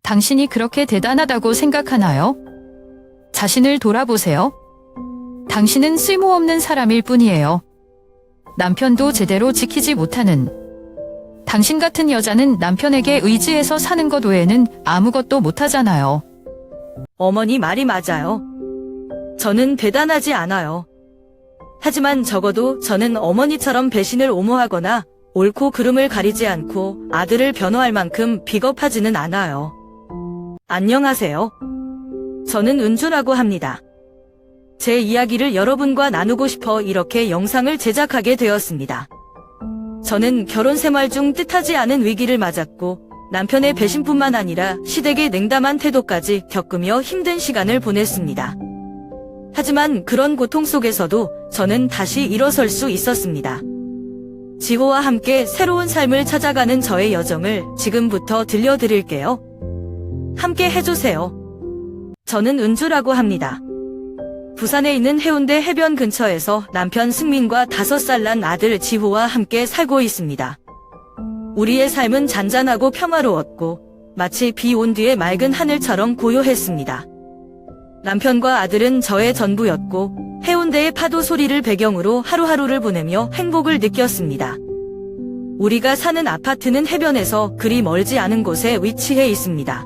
당신이 그렇게 대단하다고 생각하나요? 자신을 돌아보세요. 당신은 쓸모없는 사람일 뿐이에요. 남편도 제대로 지키지 못하는. 당신 같은 여자는 남편에게 의지해서 사는 것 외에는 아무것도 못하잖아요. 어머니 말이 맞아요. 저는 대단하지 않아요. 하지만 적어도 저는 어머니처럼 배신을 옹호하거나 옳고 그름을 가리지 않고 아들을 변호할 만큼 비겁하지는 않아요. 안녕하세요. 저는 은주라고 합니다. 제 이야기를 여러분과 나누고 싶어 이렇게 영상을 제작하게 되었습니다. 저는 결혼 생활 중 뜻하지 않은 위기를 맞았고 남편의 배신뿐만 아니라 시댁의 냉담한 태도까지 겪으며 힘든 시간을 보냈습니다. 하지만 그런 고통 속에서도 저는 다시 일어설 수 있었습니다. 지호와 함께 새로운 삶을 찾아가는 저의 여정을 지금부터 들려드릴게요. 함께 해주세요. 저는 은주라고 합니다. 부산에 있는 해운대 해변 근처에서 남편 승민과 5살 난 아들 지호와 함께 살고 있습니다. 우리의 삶은 잔잔하고 평화로웠고 마치 비 온 뒤의 맑은 하늘처럼 고요했습니다. 남편과 아들은 저의 전부였고 해운대의 파도 소리를 배경으로 하루하루를 보내며 행복을 느꼈습니다. 우리가 사는 아파트는 해변에서 그리 멀지 않은 곳에 위치해 있습니다.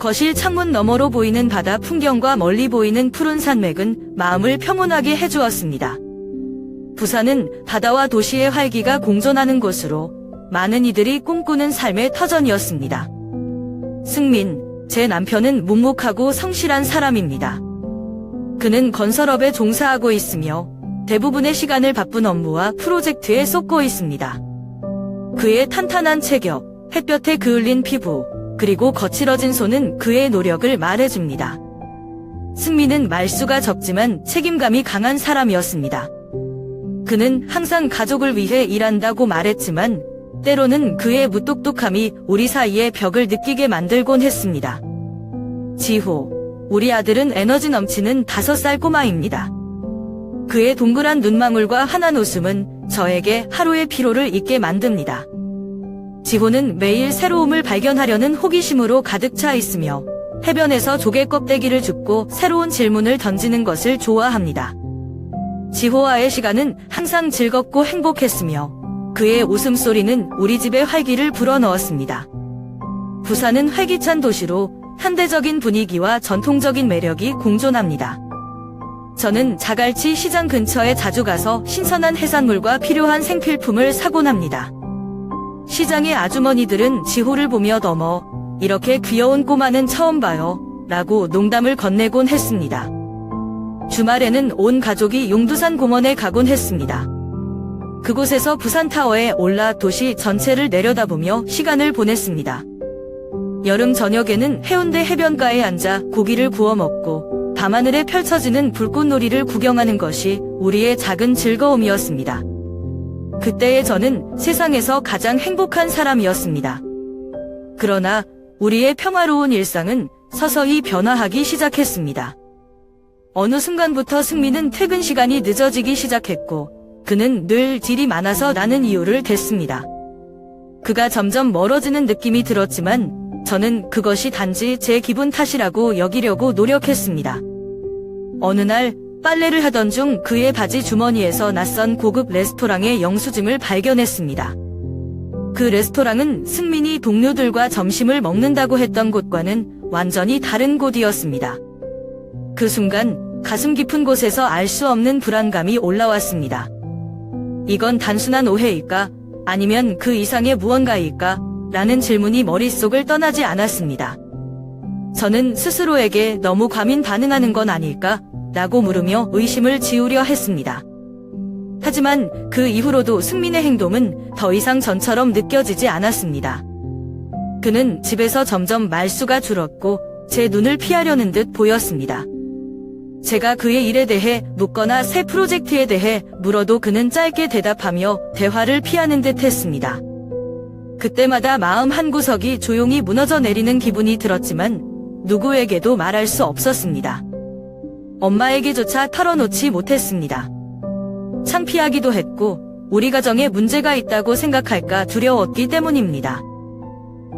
거실 창문 너머로 보이는 바다 풍경과 멀리 보이는 푸른 산맥은 마음을 평온하게 해주었습니다. 부산은 바다와 도시의 활기가 공존하는 곳으로 많은 이들이 꿈꾸는 삶의 터전이었습니다. 승민, 제 남편은 묵묵하고 성실한 사람입니다. 그는 건설업에 종사하고 있으며 대부분의 시간을 바쁜 업무와 프로젝트에 쏟고 있습니다. 그의 탄탄한 체격, 햇볕에 그을린 피부, 그리고 거칠어진 손은 그의 노력을 말해줍니다. 승민은 말수가 적지만 책임감이 강한 사람이었습니다. 그는 항상 가족을 위해 일한다고 말했지만 때로는 그의 무뚝뚝함이 우리 사이의 벽을 느끼게 만들곤 했습니다. 지호, 우리 아들은 에너지 넘치는 5살 꼬마입니다. 그의 동그란 눈망울과 환한 웃음은 저에게 하루의 피로를 잊게 만듭니다. 지호는 매일 새로움을 발견하려는 호기심으로 가득 차 있으며 해변에서 조개 껍데기를 줍고 새로운 질문을 던지는 것을 좋아합니다. 지호와의 시간은 항상 즐겁고 행복했으며 그의 웃음소리는 우리 집의 활기를 불어넣었습니다. 부산은 활기찬 도시로 현대적인 분위기와 전통적인 매력이 공존합니다. 저는 자갈치 시장 근처에 자주 가서 신선한 해산물과 필요한 생필품을 사곤 합니다. 시장의 아주머니들은 지호를 보며 "어머, 이렇게 귀여운 꼬마는 처음 봐요 라고 농담을 건네곤 했습니다. 주말에는 온 가족이 용두산 공원에 가곤 했습니다. 그곳에서 부산타워에 올라 도시 전체를 내려다보며 시간을 보냈습니다. 여름 저녁에는 해운대 해변가에 앉아 고기를 구워 먹고 밤하늘에 펼쳐지는 불꽃놀이를 구경하는 것이 우리의 작은 즐거움이었습니다. 그때의 저는 세상에서 가장 행복한 사람이었습니다. 그러나 우리의 평화로운 일상은 서서히 변화하기 시작했습니다. 어느 순간부터 승민은 퇴근 시간이 늦어지기 시작했고 그는 늘 일이 많아서 라는 이유를 댔습니다. 그가 점점 멀어지는 느낌이 들었지만 저는 그것이 단지 제 기분 탓이라고 여기려고 노력했습니다. 어느 날 빨래를 하던 중 그의 바지 주머니에서 낯선 고급 레스토랑의 영수증을 발견했습니다. 그 레스토랑은 승민이 동료들과 점심을 먹는다고 했던 곳과는 완전히 다른 곳이었습니다. 그 순간 가슴 깊은 곳에서 알 수 없는 불안감이 올라왔습니다. 이건 단순한 오해일까? 아니면 그 이상의 무언가일까? 라는 질문이 머릿속을 떠나지 않았습니다. 저는 스스로에게 너무 과민 반응하는 건 아닐까? 라고 물으며 의심을 지우려 했습니다. 하지만 그 이후로도 승민의 행동은 더 이상 전처럼 느껴지지 않았습니다. 그는 집에서 점점 말수가 줄었고 제 눈을 피하려는 듯 보였습니다. 제가 그의 일에 대해 묻거나 새 프로젝트에 대해 물어도 그는 짧게 대답하며 대화를 피하는 듯 했습니다. 그때마다 마음 한구석이 조용히 무너져 내리는 기분이 들었지만 누구에게도 말할 수 없었습니다. 엄마에게조차 털어놓지 못했습니다. 창피하기도 했고 우리 가정에 문제가 있다고 생각할까 두려웠기 때문입니다.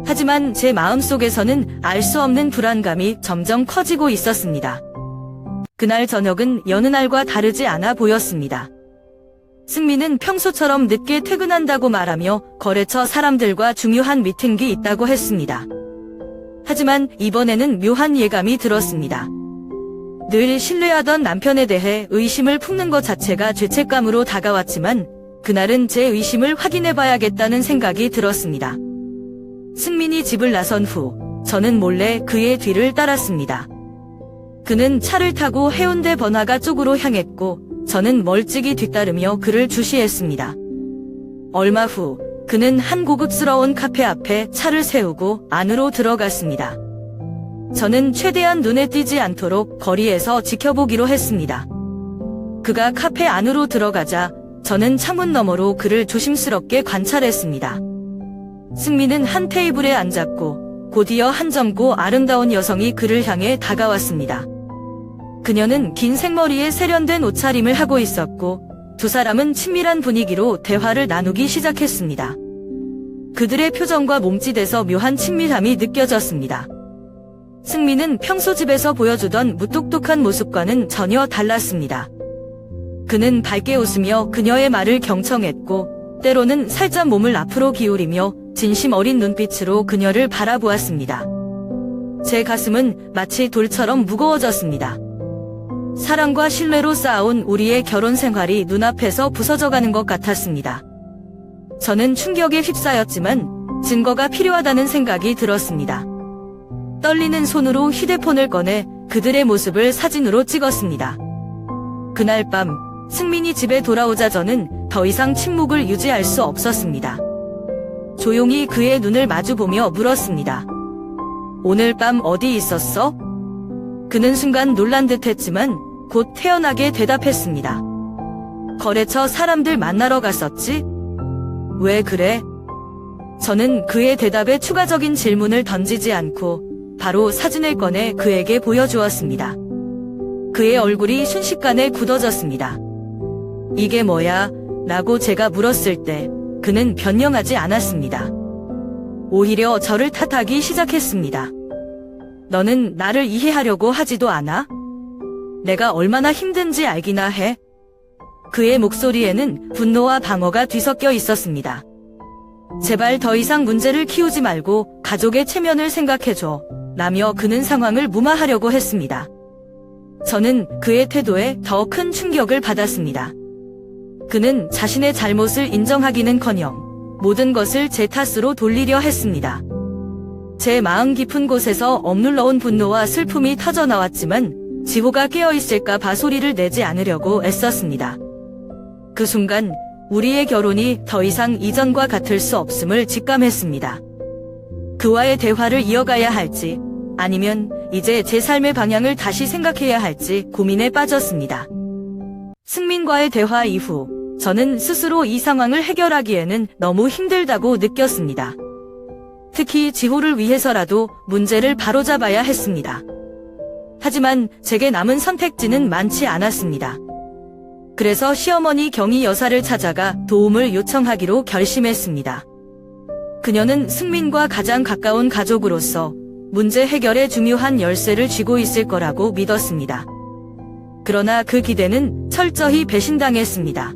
하지만 제 마음속에서는 알 수 없는 불안감이 점점 커지고 있었습니다. 그날 저녁은 여느 날과 다르지 않아 보였습니다. 승민은 평소처럼 늦게 퇴근한다고 말하며 거래처 사람들과 중요한 미팅이 있다고 했습니다. 하지만 이번에는 묘한 예감이 들었습니다. 늘 신뢰하던 남편에 대해 의심을 품는 것 자체가 죄책감으로 다가왔지만 그날은 제 의심을 확인해봐야겠다는 생각이 들었습니다. 승민이 집을 나선 후 저는 몰래 그의 뒤를 따랐습니다. 그는 차를 타고 해운대 번화가 쪽으로 향했고 저는 멀찍이 뒤따르며 그를 주시했습니다. 얼마 후 그는 한 고급스러운 카페 앞에 차를 세우고 안으로 들어갔습니다. 저는 최대한 눈에 띄지 않도록 거리에서 지켜보기로 했습니다. 그가 카페 안으로 들어가자 저는 창문 너머로 그를 조심스럽게 관찰했습니다. 승민은 한 테이블에 앉았고 곧이어 한 젊고 아름다운 여성이 그를 향해 다가왔습니다. 그녀는 긴 생머리에 세련된 옷차림을 하고 있었고 두 사람은 친밀한 분위기로 대화를 나누기 시작했습니다. 그들의 표정과 몸짓에서 묘한 친밀함이 느껴졌습니다. 승민은 평소 집에서 보여주던 무뚝뚝한 모습과는 전혀 달랐습니다. 그는 밝게 웃으며 그녀의 말을 경청했고 때로는 살짝 몸을 앞으로 기울이며 진심 어린 눈빛으로 그녀를 바라보았습니다. 제 가슴은 마치 돌처럼 무거워졌습니다. 사랑과 신뢰로 쌓아온 우리의 결혼 생활이 눈앞에서 부서져가는 것 같았습니다. 저는 충격에 휩싸였지만 증거가 필요하다는 생각이 들었습니다. 떨리는 손으로 휴대폰을 꺼내 그들의 모습을 사진으로 찍었습니다. 그날 밤 승민이 집에 돌아오자 저는 더 이상 침묵을 유지할 수 없었습니다. 조용히 그의 눈을 마주보며 물었습니다. 오늘 밤 어디 있었어? 그는 순간 놀란 듯 했지만 곧 태연하게 대답했습니다. 거래처 사람들 만나러 갔었지? 왜 그래? 저는 그의 대답에 추가적인 질문을 던지지 않고 바로 사진을 꺼내 그에게 보여주었습니다. 그의 얼굴이 순식간에 굳어졌습니다. 이게 뭐야? 라고 제가 물었을 때 그는 변명하지 않았습니다. 오히려 저를 탓하기 시작했습니다. 너는 나를 이해하려고 하지도 않아? 내가 얼마나 힘든지 알기나 해? 그의 목소리에는 분노와 방어가 뒤섞여 있었습니다. 제발 더 이상 문제를 키우지 말고 가족의 체면을 생각해줘. 라며 그는 상황을 무마하려고 했습니다. 저는 그의 태도에 더 큰 충격을 받았습니다. 그는 자신의 잘못을 인정하기는커녕 모든 것을 제 탓으로 돌리려 했습니다. 제 마음 깊은 곳에서 억눌러온 분노와 슬픔이 터져나왔지만 지호가 깨어있을까 봐 소리를 내지 않으려고 애썼습니다. 그 순간 우리의 결혼이 더 이상 이전과 같을 수 없음을 직감했습니다. 그와의 대화를 이어가야 할지 아니면 이제 제 삶의 방향을 다시 생각해야 할지 고민에 빠졌습니다. 승민과의 대화 이후 저는 스스로 이 상황을 해결하기에는 너무 힘들다고 느꼈습니다. 특히 지호를 위해서라도 문제를 바로잡아야 했습니다. 하지만 제게 남은 선택지는 많지 않았습니다. 그래서 시어머니 경희 여사를 찾아가 도움을 요청하기로 결심했습니다. 그녀는 승민과 가장 가까운 가족으로서 문제 해결에 중요한 열쇠를 쥐고 있을 거라고 믿었습니다. 그러나 그 기대는 철저히 배신당했습니다.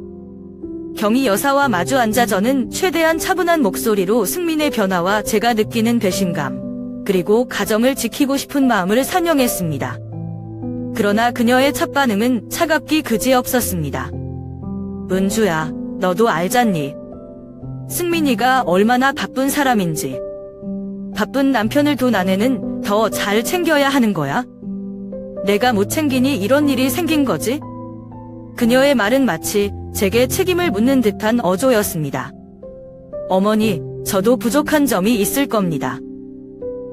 경희 여사와 마주 앉아 저는 최대한 차분한 목소리로 승민의 변화와 제가 느끼는 배신감, 그리고 가정을 지키고 싶은 마음을 산영했습니다. 그러나 그녀의 첫 반응은 차갑기 그지없었습니다. 은주야, 너도 알잖니? 승민이가 얼마나 바쁜 사람인지. 바쁜 남편을 둔 아내는 더 잘 챙겨야 하는 거야? 내가 못 챙기니 이런 일이 생긴 거지? 그녀의 말은 마치 제게 책임을 묻는 듯한 어조였습니다. 어머니, 저도 부족한 점이 있을 겁니다.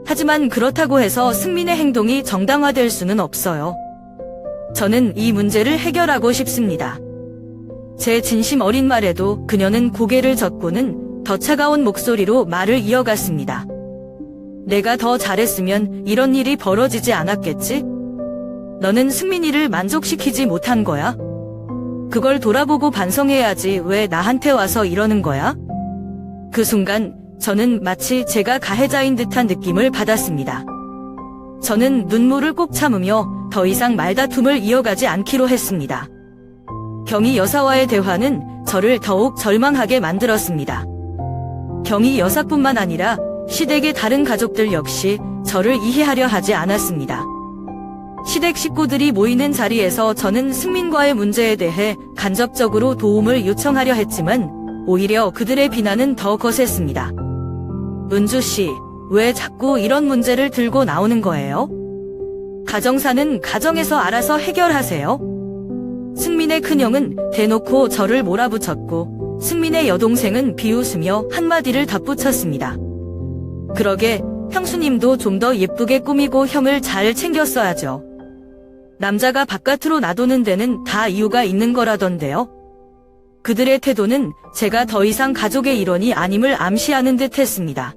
하지만 그렇다고 해서 승민의 행동이 정당화될 수는 없어요. 저는 이 문제를 해결하고 싶습니다. 제 진심 어린 말에도 그녀는 고개를 젓고는 더 차가운 목소리로 말을 이어갔습니다. 내가 더 잘했으면 이런 일이 벌어지지 않았겠지? 너는 승민이를 만족시키지 못한 거야? 그걸 돌아보고 반성해야지 왜 나한테 와서 이러는 거야? 그 순간 저는 마치 제가 가해자인 듯한 느낌을 받았습니다. 저는 눈물을 꼭 참으며 더 이상 말다툼을 이어가지 않기로 했습니다. 경희 여사와의 대화는 저를 더욱 절망하게 만들었습니다. 경희 여사뿐만 아니라 시댁의 다른 가족들 역시 저를 이해하려 하지 않았습니다. 시댁 식구들이 모이는 자리에서 저는 승민과의 문제에 대해 간접적으로 도움을 요청하려 했지만 오히려 그들의 비난은 더 거셌습니다. 은주 씨, 왜 자꾸 이런 문제를 들고 나오는 거예요? 가정사는 가정에서 알아서 해결하세요. 승민의 큰형은 대놓고 저를 몰아붙였고 승민의 여동생은 비웃으며 한마디를 덧붙였습니다. 그러게 형수님도 좀 더 예쁘게 꾸미고 형을 잘 챙겼어야죠. 남자가 바깥으로 놔두는 데는 다 이유가 있는 거라던데요. 그들의 태도는 제가 더 이상 가족의 일원이 아님을 암시하는 듯 했습니다.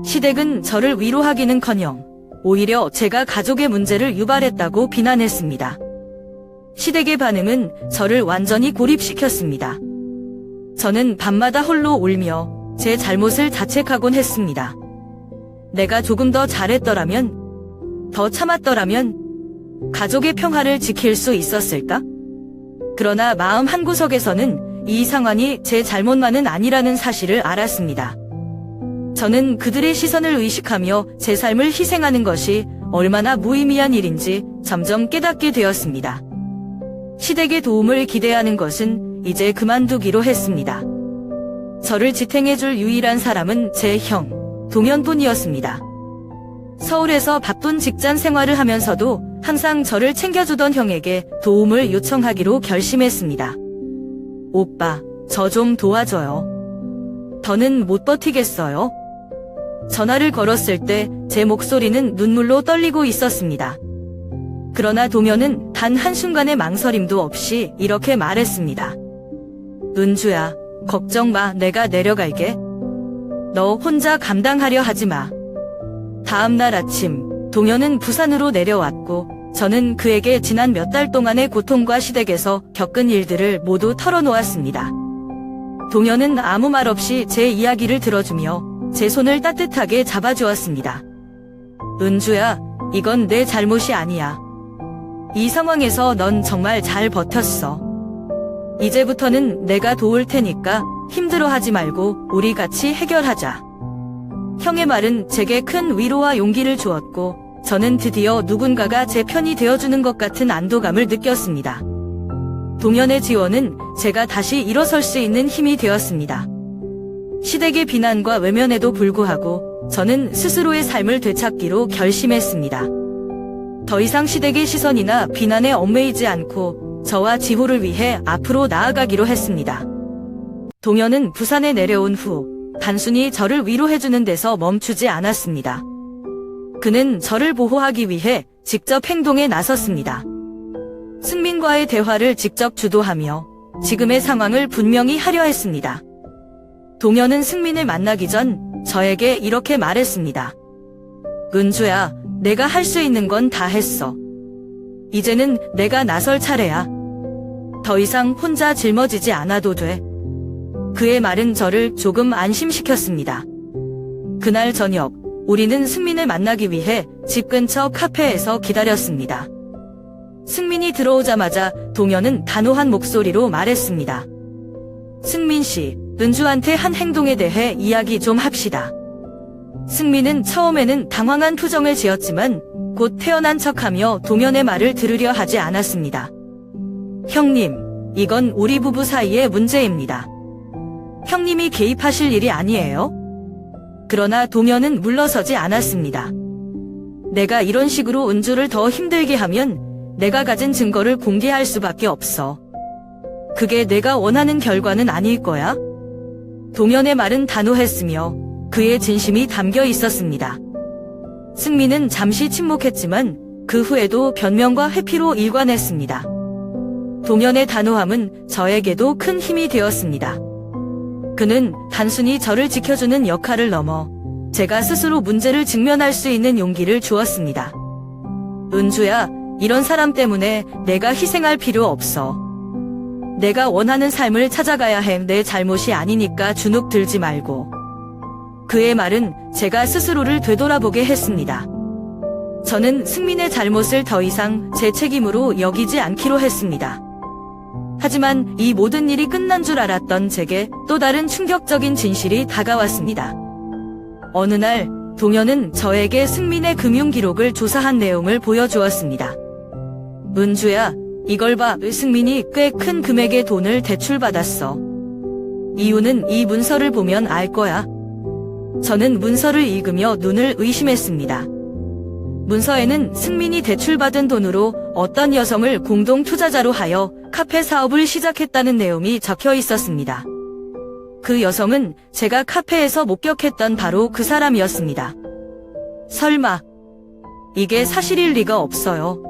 시댁은 저를 위로하기는커녕 오히려 제가 가족의 문제를 유발했다고 비난했습니다. 시댁의 반응은 저를 완전히 고립시켰습니다. 저는 밤마다 홀로 울며 제 잘못을 자책하곤 했습니다. 내가 조금 더 잘했더라면, 더 참았더라면 가족의 평화를 지킬 수 있었을까? 그러나 마음 한구석에서는 이 상황이 제 잘못만은 아니라는 사실을 알았습니다. 저는 그들의 시선을 의식하며 제 삶을 희생하는 것이 얼마나 무의미한 일인지 점점 깨닫게 되었습니다. 시댁의 도움을 기대하는 것은 이제 그만두기로 했습니다. 저를 지탱해줄 유일한 사람은 제 형, 동현뿐이었습니다. 서울에서 바쁜 직장 생활을 하면서도 항상 저를 챙겨주던 형에게 도움을 요청하기로 결심했습니다. 오빠, 저 좀 도와줘요. 더는 못 버티겠어요. 전화를 걸었을 때 제 목소리는 눈물로 떨리고 있었습니다. 그러나 동현은 단 한순간의 망설임도 없이 이렇게 말했습니다. 은주야, 걱정 마, 내가 내려갈게. 너 혼자 감당하려 하지 마. 다음날 아침, 동현은 부산으로 내려왔고 저는 그에게 지난 몇 달 동안의 고통과 시댁에서 겪은 일들을 모두 털어놓았습니다. 동현은 아무 말 없이 제 이야기를 들어주며 제 손을 따뜻하게 잡아주었습니다. 은주야, 이건 내 잘못이 아니야. 이 상황에서 넌 정말 잘 버텼어. 이제부터는 내가 도울 테니까 힘들어하지 말고 우리 같이 해결하자. 형의 말은 제게 큰 위로와 용기를 주었고 저는 드디어 누군가가 제 편이 되어주는 것 같은 안도감을 느꼈습니다. 동현의 지원은 제가 다시 일어설 수 있는 힘이 되었습니다. 시댁의 비난과 외면에도 불구하고 저는 스스로의 삶을 되찾기로 결심했습니다. 더 이상 시댁의 시선이나 비난에 얽매이지 않고 저와 지호를 위해 앞으로 나아가기로 했습니다. 동현은 부산에 내려온 후 단순히 저를 위로해주는 데서 멈추지 않았습니다. 그는 저를 보호하기 위해 직접 행동에 나섰습니다. 승민과의 대화를 직접 주도하며 지금의 상황을 분명히 하려 했습니다. 동현은 승민을 만나기 전 저에게 이렇게 말했습니다. 은주야, 내가 할 수 있는 건 다 했어. 이제는 내가 나설 차례야. 더 이상 혼자 짊어지지 않아도 돼. 그의 말은 저를 조금 안심시켰습니다. 그날 저녁, 우리는 승민을 만나기 위해 집 근처 카페에서 기다렸습니다. 승민이 들어오자마자 동현은 단호한 목소리로 말했습니다. 승민 씨, 은주한테 한 행동에 대해 이야기 좀 합시다. 승민은 처음에는 당황한 표정을 지었지만 곧 태어난 척하며 동현의 말을 들으려 하지 않았습니다. 형님, 이건 우리 부부 사이의 문제입니다. 형님이 개입하실 일이 아니에요. 그러나 동현은 물러서지 않았습니다. 내가 이런 식으로 은주를 더 힘들게 하면 내가 가진 증거를 공개할 수밖에 없어. 그게 내가 원하는 결과는 아닐 거야. 동현의 말은 단호했으며 그의 진심이 담겨 있었습니다. 승민은 잠시 침묵했지만 그 후에도 변명과 회피로 일관했습니다. 동현의 단호함은 저에게도 큰 힘이 되었습니다. 그는 단순히 저를 지켜주는 역할을 넘어 제가 스스로 문제를 직면할 수 있는 용기를 주었습니다. 은주야, 이런 사람 때문에 내가 희생할 필요 없어. 내가 원하는 삶을 찾아가야 해. 내 잘못이 아니니까 주눅 들지 말고. 그의 말은 제가 스스로를 되돌아보게 했습니다. 저는 승민의 잘못을 더 이상 제 책임으로 여기지 않기로 했습니다. 하지만 이 모든 일이 끝난 줄 알았던 제게 또 다른 충격적인 진실이 다가왔습니다. 어느 날 동현은 저에게 승민의 금융 기록을 조사한 내용을 보여주었습니다. 은주야, 이걸 봐. 승민이 꽤 큰 금액의 돈을 대출받았어. 이유는 이 문서를 보면 알 거야. 저는 문서를 읽으며 눈을 의심했습니다. 문서에는 승민이 대출받은 돈으로 어떤 여성을 공동 투자자로 하여 카페 사업을 시작했다는 내용이 적혀 있었습니다. 그 여성은 제가 카페에서 목격했던 바로 그 사람이었습니다. 설마 이게 사실일 리가 없어요.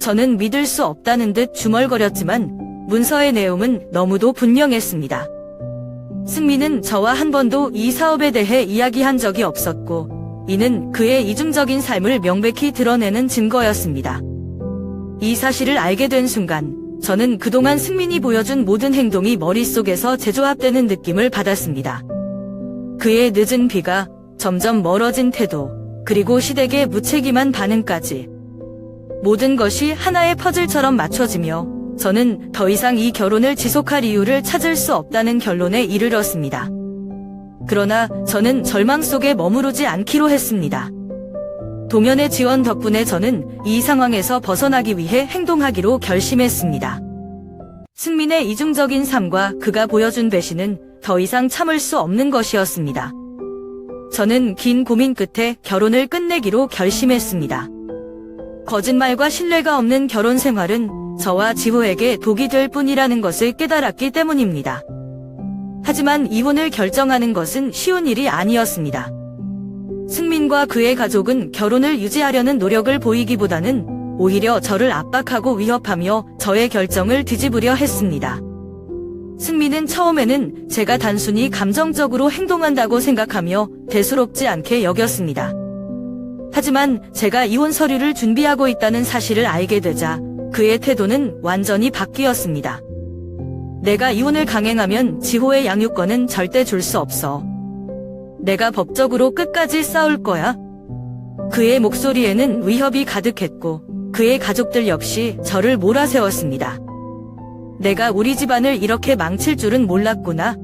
저는 믿을 수 없다는 듯 중얼거렸지만 문서의 내용은 너무도 분명했습니다. 승민은 저와 한 번도 이 사업에 대해 이야기한 적이 없었고 이는 그의 이중적인 삶을 명백히 드러내는 증거였습니다. 이 사실을 알게 된 순간 저는 그동안 승민이 보여준 모든 행동이 머릿속에서 재조합되는 느낌을 받았습니다. 그의 늦은 비가, 점점 멀어진 태도, 그리고 시댁의 무책임한 반응까지 모든 것이 하나의 퍼즐처럼 맞춰지며 저는 더 이상 이 결혼을 지속할 이유를 찾을 수 없다는 결론에 이르렀습니다. 그러나 저는 절망 속에 머무르지 않기로 했습니다. 동현의 지원 덕분에 저는 이 상황에서 벗어나기 위해 행동하기로 결심했습니다. 승민의 이중적인 삶과 그가 보여준 배신은 더 이상 참을 수 없는 것이었습니다. 저는 긴 고민 끝에 결혼을 끝내기로 결심했습니다. 거짓말과 신뢰가 없는 결혼 생활은 저와 지호에게 독이 될 뿐이라는 것을 깨달았기 때문입니다. 하지만 이혼을 결정하는 것은 쉬운 일이 아니었습니다. 승민과 그의 가족은 결혼을 유지하려는 노력을 보이기보다는 오히려 저를 압박하고 위협하며 저의 결정을 뒤집으려 했습니다. 승민은 처음에는 제가 단순히 감정적으로 행동한다고 생각하며 대수롭지 않게 여겼습니다. 하지만 제가 이혼 서류를 준비하고 있다는 사실을 알게 되자 그의 태도는 완전히 바뀌었습니다. 내가 이혼을 강행하면 지호의 양육권은 절대 줄 수 없어. 내가 법적으로 끝까지 싸울 거야. 그의 목소리에는 위협이 가득했고 그의 가족들 역시 저를 몰아세웠습니다. 내가 우리 집안을 이렇게 망칠 줄은 몰랐구나.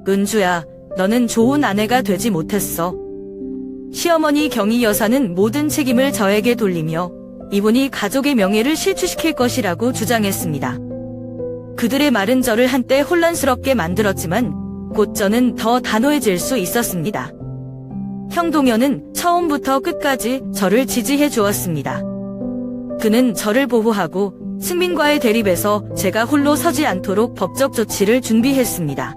은주야, 너는 좋은 아내가 되지 못했어. 시어머니 경희 여사는 모든 책임을 저에게 돌리며 이분이 가족의 명예를 실추시킬 것이라고 주장했습니다. 그들의 말은 저를 한때 혼란스럽게 만들었지만 곧 저는 더 단호해질 수 있었습니다. 형 동현은 처음부터 끝까지 저를 지지해 주었습니다. 그는 저를 보호하고 승민과의 대립에서 제가 홀로 서지 않도록 법적 조치를 준비했습니다.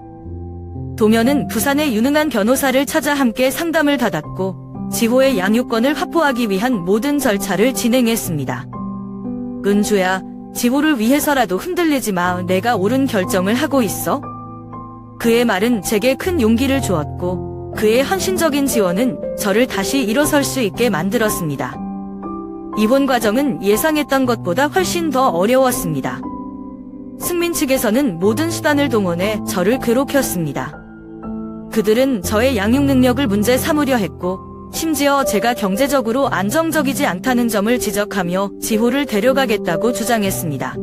동현은 부산의 유능한 변호사를 찾아 함께 상담을 받았고 지호의 양육권을 확보하기 위한 모든 절차를 진행했습니다. 은주야, 지호를 위해서라도 흔들리지 마. 내가 옳은 결정을 하고 있어. 그의 말은 제게 큰 용기를 주었고 그의 헌신적인 지원은 저를 다시 일어설 수 있게 만들었습니다. 이혼 과정은 예상했던 것보다 훨씬 더 어려웠습니다. 승민 측에서는 모든 수단을 동원해 저를 괴롭혔습니다. 그들은 저의 양육 능력을 문제 삼으려 했고 심지어 제가 경제적으로 안정적이지 않다는 점을 지적하며 지호를 데려가겠다고 주장했습니다.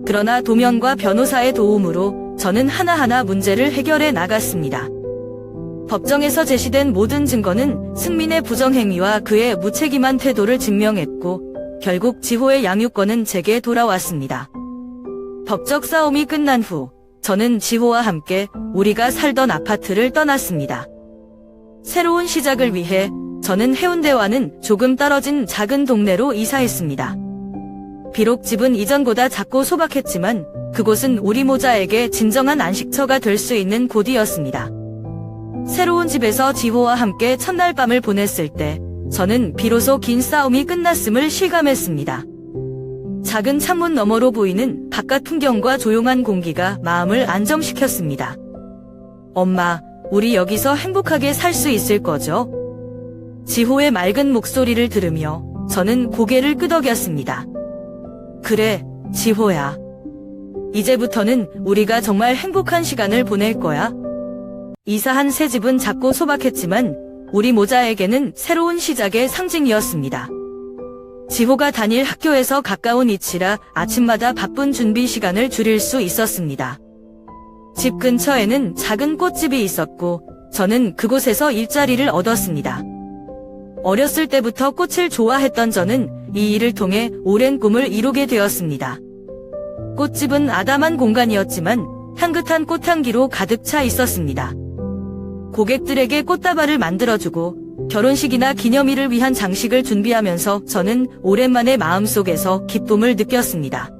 그러나 동현과 변호사의 도움으로 저는 하나하나 문제를 해결해 나갔습니다. 법정에서 제시된 모든 증거는 승민의 부정행위와 그의 무책임한 태도를 증명했고 결국 지호의 양육권은 제게 돌아왔습니다. 법적 싸움이 끝난 후 저는 지호와 함께 우리가 살던 아파트를 떠났습니다. 새로운 시작을 위해 저는 해운대와는 조금 떨어진 작은 동네로 이사했습니다. 비록 집은 이전보다 작고 소박했지만 그곳은 우리 모자에게 진정한 안식처가 될 수 있는 곳이었습니다. 새로운 집에서 지호와 함께 첫날 밤을 보냈을 때 저는 비로소 긴 싸움이 끝났음을 실감했습니다. 작은 창문 너머로 보이는 바깥 풍경과 조용한 공기가 마음을 안정시켰습니다. 엄마, 우리 여기서 행복하게 살 수 있을 거죠? 지호의 맑은 목소리를 들으며 저는 고개를 끄덕였습니다. 그래, 지호야. 이제부터는 우리가 정말 행복한 시간을 보낼 거야. 이사한 새 집은 작고 소박했지만 우리 모자에게는 새로운 시작의 상징이었습니다. 지호가 다닐 학교에서 가까운 위치라 아침마다 바쁜 준비 시간을 줄일 수 있었습니다. 집 근처에는 작은 꽃집이 있었고 저는 그곳에서 일자리를 얻었습니다. 어렸을 때부터 꽃을 좋아했던 저는 이 일을 통해 오랜 꿈을 이루게 되었습니다. 꽃집은 아담한 공간이었지만 향긋한 꽃향기로 가득 차 있었습니다. 고객들에게 꽃다발을 만들어주고 결혼식이나 기념일을 위한 장식을 준비하면서 저는 오랜만에 마음속에서 기쁨을 느꼈습니다.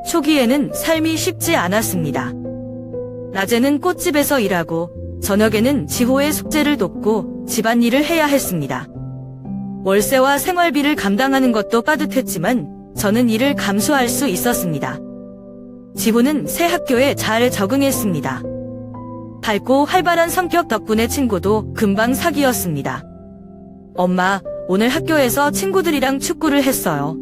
초기에는 삶이 쉽지 않았습니다. 낮에는 꽃집에서 일하고 저녁에는 지호의 숙제를 돕고 집안일을 해야 했습니다. 월세와 생활비를 감당하는 것도 빠듯했지만 저는 이를 감수할 수 있었습니다. 지호는 새 학교에 잘 적응했습니다. 밝고 활발한 성격 덕분에 친구도 금방 사귀었습니다. 엄마, 오늘 학교에서 친구들이랑 축구를 했어요.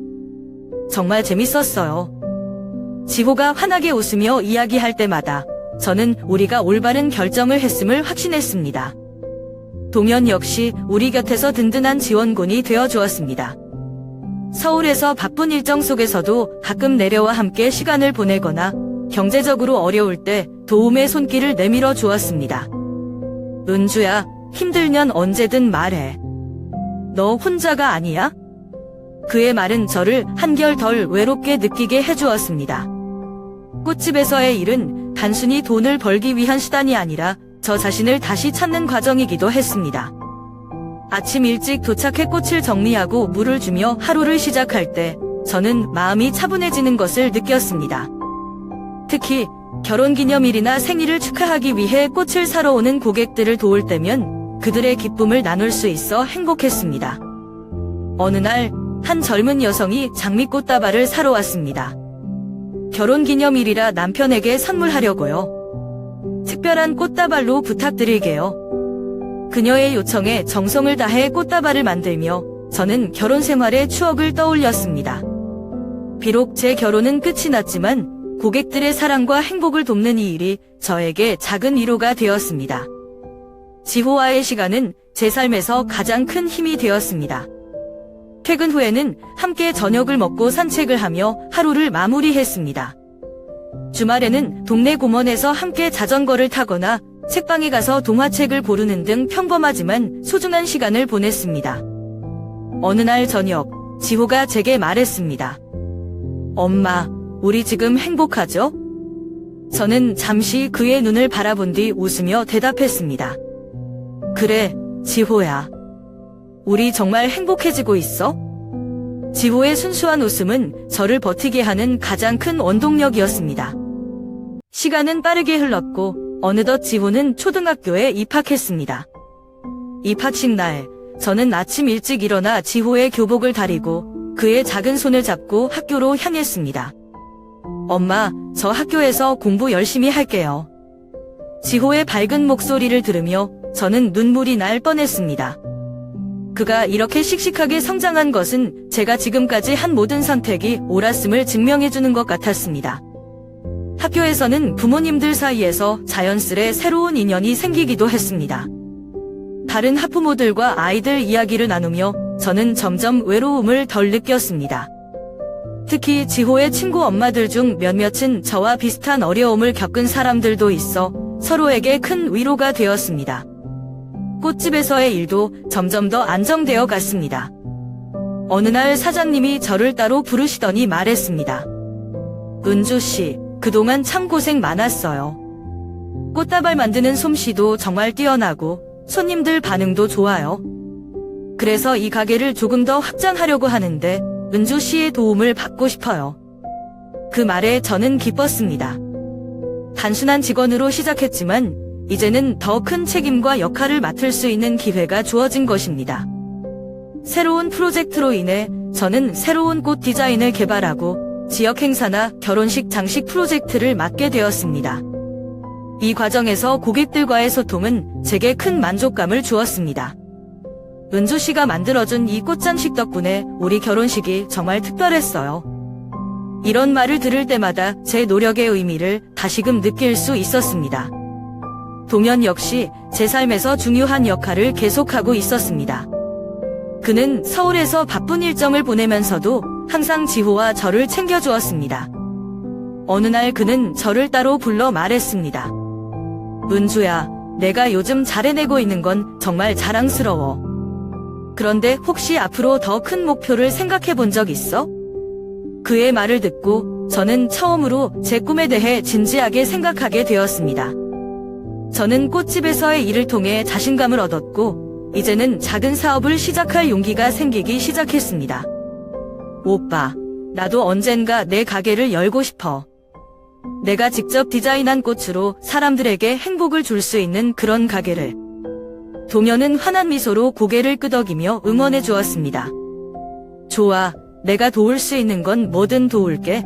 정말 재밌었어요. 지호가 환하게 웃으며 이야기할 때마다 저는 우리가 올바른 결정을 했음을 확신했습니다. 동현 역시 우리 곁에서 든든한 지원군이 되어주었습니다. 서울에서 바쁜 일정 속에서도 가끔 내려와 함께 시간을 보내거나 경제적으로 어려울 때 도움의 손길을 내밀어 주었습니다. 은주야, 힘들면 언제든 말해. 너 혼자가 아니야? 그의 말은 저를 한결 덜 외롭게 느끼게 해주었습니다. 꽃집에서의 일은 단순히 돈을 벌기 위한 수단이 아니라 저 자신을 다시 찾는 과정이기도 했습니다. 아침 일찍 도착해 꽃을 정리하고 물을 주며 하루를 시작할 때 저는 마음이 차분해지는 것을 느꼈습니다. 특히 결혼기념일이나 생일을 축하하기 위해 꽃을 사러 오는 고객들을 도울 때면 그들의 기쁨을 나눌 수 있어 행복했습니다. 어느 날 한 젊은 여성이 장미꽃다발을 사러 왔습니다. 결혼기념일이라 남편에게 선물하려고요. 특별한 꽃다발로 부탁드릴게요. 그녀의 요청에 정성을 다해 꽃다발을 만들며 저는 결혼 생활의 추억을 떠올렸습니다. 비록 제 결혼은 끝이 났지만 고객들의 사랑과 행복을 돕는 이 일이 저에게 작은 위로가 되었습니다. 지호와의 시간은 제 삶에서 가장 큰 힘이 되었습니다. 퇴근 후에는 함께 저녁을 먹고 산책을 하며 하루를 마무리했습니다. 주말에는 동네 공원에서 함께 자전거를 타거나 책방에 가서 동화책을 고르는 등 평범하지만 소중한 시간을 보냈습니다. 어느 날 저녁, 지호가 제게 말했습니다. 엄마, 우리 지금 행복하죠? 저는 잠시 그의 눈을 바라본 뒤 웃으며 대답했습니다. 그래, 지호야. 우리 정말 행복해지고 있어? 지호의 순수한 웃음은 저를 버티게 하는 가장 큰 원동력이었습니다. 시간은 빠르게 흘렀고 어느덧 지호는 초등학교에 입학했습니다. 입학식 날, 저는 아침 일찍 일어나 지호의 교복을 다리고 그의 작은 손을 잡고 학교로 향했습니다. 엄마, 저 학교에서 공부 열심히 할게요. 지호의 밝은 목소리를 들으며 저는 눈물이 날 뻔했습니다. 그가 이렇게 씩씩하게 성장한 것은 제가 지금까지 한 모든 선택이 옳았음을 증명해주는 것 같았습니다. 학교에서는 부모님들 사이에서 자연스레 새로운 인연이 생기기도 했습니다. 다른 학부모들과 아이들 이야기를 나누며 저는 점점 외로움을 덜 느꼈습니다. 특히 지호의 친구 엄마들 중 몇몇은 저와 비슷한 어려움을 겪은 사람들도 있어 서로에게 큰 위로가 되었습니다. 꽃집에서의 일도 점점 더 안정되어 갔습니다. 어느 날 사장님이 저를 따로 부르시더니 말했습니다. 은주 씨, 그동안 참 고생 많았어요. 꽃다발 만드는 솜씨도 정말 뛰어나고 손님들 반응도 좋아요. 그래서 이 가게를 조금 더 확장하려고 하는데 은주 씨의 도움을 받고 싶어요. 그 말에 저는 기뻤습니다. 단순한 직원으로 시작했지만 이제는 더 큰 책임과 역할을 맡을 수 있는 기회가 주어진 것입니다. 새로운 프로젝트로 인해 저는 새로운 꽃 디자인을 개발하고 지역 행사나 결혼식 장식 프로젝트를 맡게 되었습니다. 이 과정에서 고객들과의 소통은 제게 큰 만족감을 주었습니다. 은주 씨가 만들어준 이 꽃장식 덕분에 우리 결혼식이 정말 특별했어요. 이런 말을 들을 때마다 제 노력의 의미를 다시금 느낄 수 있었습니다. 동현 역시 제 삶에서 중요한 역할을 계속하고 있었습니다. 그는 서울에서 바쁜 일정을 보내면서도 항상 지호와 저를 챙겨주었습니다. 어느 날 그는 저를 따로 불러 말했습니다. 은주야, 내가 요즘 잘 해내고 있는 건 정말 자랑스러워. 그런데 혹시 앞으로 더 큰 목표를 생각해 본 적 있어? 그의 말을 듣고 저는 처음으로 제 꿈에 대해 진지하게 생각하게 되었습니다. 저는 꽃집에서의 일을 통해 자신감을 얻었고, 이제는 작은 사업을 시작할 용기가 생기기 시작했습니다. 오빠, 나도 언젠가 내 가게를 열고 싶어. 내가 직접 디자인한 꽃으로 사람들에게 행복을 줄 수 있는 그런 가게를. 동현은 환한 미소로 고개를 끄덕이며 응원해 주었습니다. 좋아, 내가 도울 수 있는 건 뭐든 도울게.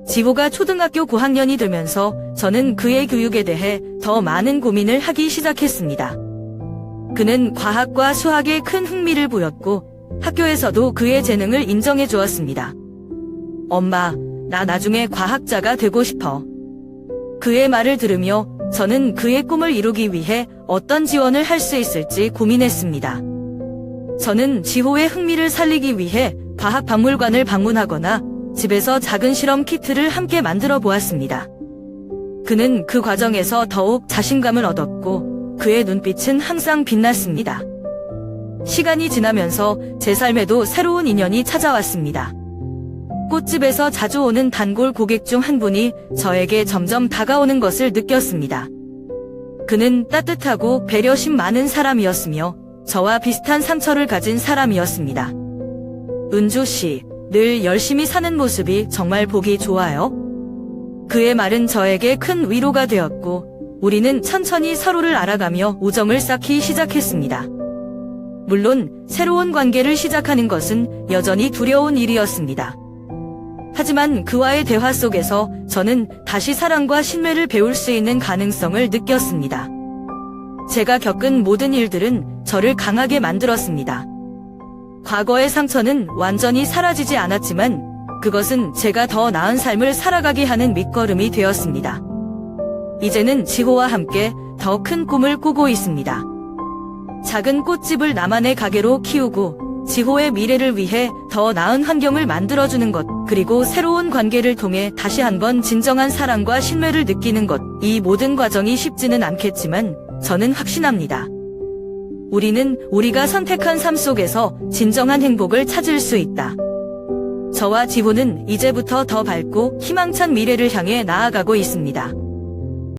지호가 초등학교 고학년이 되면서 저는 그의 교육에 대해 더 많은 고민을 하기 시작했습니다. 그는 과학과 수학에 큰 흥미를 보였고 학교에서도 그의 재능을 인정해 주었습니다. 엄마, 나 나중에 과학자가 되고 싶어. 그의 말을 들으며 저는 그의 꿈을 이루기 위해 어떤 지원을 할 수 있을지 고민했습니다. 저는 지호의 흥미를 살리기 위해 과학박물관을 방문하거나 집에서 작은 실험 키트를 함께 만들어 보았습니다. 그는 그 과정에서 더욱 자신감을 얻었고 그의 눈빛은 항상 빛났습니다. 시간이 지나면서 제 삶에도 새로운 인연이 찾아왔습니다. 꽃집에서 자주 오는 단골 고객 중 한 분이 저에게 점점 다가오는 것을 느꼈습니다. 그는 따뜻하고 배려심 많은 사람이었으며 저와 비슷한 상처를 가진 사람이었습니다. 은주 씨, 늘 열심히 사는 모습이 정말 보기 좋아요. 그의 말은 저에게 큰 위로가 되었고 우리는 천천히 서로를 알아가며 우정을 쌓기 시작했습니다. 물론 새로운 관계를 시작하는 것은 여전히 두려운 일이었습니다. 하지만 그와의 대화 속에서 저는 다시 사랑과 신뢰를 배울 수 있는 가능성을 느꼈습니다. 제가 겪은 모든 일들은 저를 강하게 만들었습니다. 과거의 상처는 완전히 사라지지 않았지만 그것은 제가 더 나은 삶을 살아가게 하는 밑거름이 되었습니다. 이제는 지호와 함께 더 큰 꿈을 꾸고 있습니다. 작은 꽃집을 나만의 가게로 키우고 지호의 미래를 위해 더 나은 환경을 만들어주는 것, 그리고 새로운 관계를 통해 다시 한번 진정한 사랑과 신뢰를 느끼는 것, 이 모든 과정이 쉽지는 않겠지만 저는 확신합니다. 우리는 우리가 선택한 삶 속에서 진정한 행복을 찾을 수 있다. 저와 지호는 이제부터 더 밝고 희망찬 미래를 향해 나아가고 있습니다.